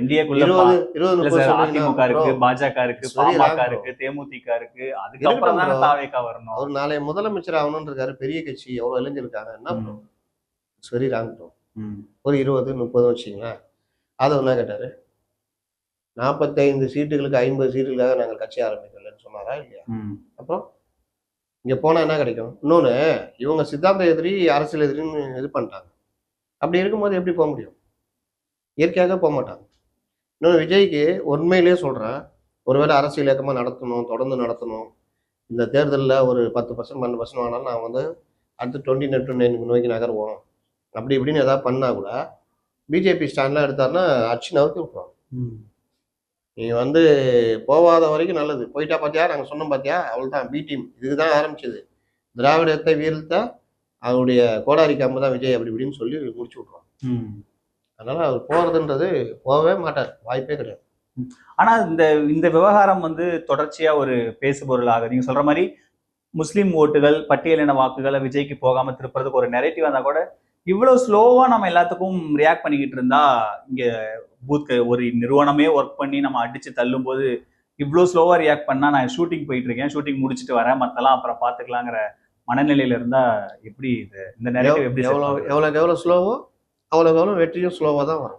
என்டிஏக்குள்ள 20 sir, 30 AIADMK இருக்கு, பாஜக இருக்கு, பாமக ப்ரோ. இருக்கு, தேமுதிக இருக்கு. இருக்கட்டும் அதுக்கப்புறம் தானே ப்ரோ. தாவேகா வரணும். அவர் நாளைய முதலமைச்சர் ஆகணும்னு இருக்காரு. பெரிய கட்சி எவ்வளவு இளைஞர் இருக்காங்க. என்ன ப்ரோ? சரி ராங் ப்ரோ. ஒரு 20 30 வச்சுங்களேன். அதை என்ன கேட்டாரு? 45 சீட்டுகளுக்கு 50 சீட்டுகளுக்காக நாங்கள் கட்சி ஆரம்பிக்கலன்னு சொன்னாரா இல்லையா? அப்புறம் இங்க போனா என்ன கிடைக்கும்? இன்னொன்னு, இவங்க சித்தாந்த எதிரி, அரசியல் எதிரின்னு இது பண்ணிட்டாங்க. அப்படி இருக்கும்போது எப்படி போக முடியும்? இயற்கையாக போக மாட்டாங்க. இன்னொன்று, விஜய்க்கு உண்மையிலேயே சொல்றேன், ஒருவேளை அரசியல் இயக்கமா நடத்தணும், தொடர்ந்து நடத்தணும். இந்த தேர்தலில் ஒரு 10% 12% ஆனாலும் நான் வந்து அடுத்து 2029 நோக்கி நகருவோம். அப்படி இப்படின்னு ஏதாவது பண்ணா கூட பிஜேபி ஸ்டாண்ட்லாம் எடுத்தாருன்னா அடிச்சு நவுத்தி விட்டுருவாங்க. நீ வந்து போகாத வரைக்கும் நல்லது. போயிட்டா பார்த்தியா, நாங்கள் சொன்னோம் பார்த்தியா, அவள் தான் பி டீம். இதுதான் ஆரம்பிச்சது. திராவிடத்தை வீழ்த்த அவருடைய கோடாரி காம்பு தான் விஜய், அப்படி இப்படின்னு சொல்லி முடிச்சு விட்ருவாங்க. அதனால அவர் போறதுன்றது போகவே மாட்டார். வாய்ப்பே கிடையாது. ஆனா இந்த விவகாரம் வந்து தொடர்ச்சியா ஒரு பேசுபொருளாக, நீங்க சொல்ற மாதிரி முஸ்லீம் ஓட்டுகள், பட்டியலின வாக்குகளை விஜய்க்கு போகாம திருப்புறதுக்கு ஒரு நெரேட்டிவ் வந்தா கூட, இவ்வளவு ஸ்லோவா நம்ம எல்லாத்துக்கும் ரியாக்ட் பண்ணிக்கிட்டு இருந்தா, இங்க ஒரு நிறுவனமே ஒர்க் பண்ணி நம்ம அடிச்சு தள்ளும் போது இவ்வளவு ஸ்லோவா ரியாக்ட் பண்ணா, நான் ஷூட்டிங் போயிட்டு இருக்கேன், ஷூட்டிங் முடிச்சுட்டு வரேன், மத்தெல்லாம் அப்புறம் பாத்துக்கலாங்கிற மனநிலையில இருந்தா எப்படி இந்த நெரேட்டிவ் எப்படி எவ்வளோக்கு எவ்வளோ ஸ்லோவோ அவ்வளோக்கு எவ்வளோ வெற்றியும் ஸ்லோவாக தான் வரும்.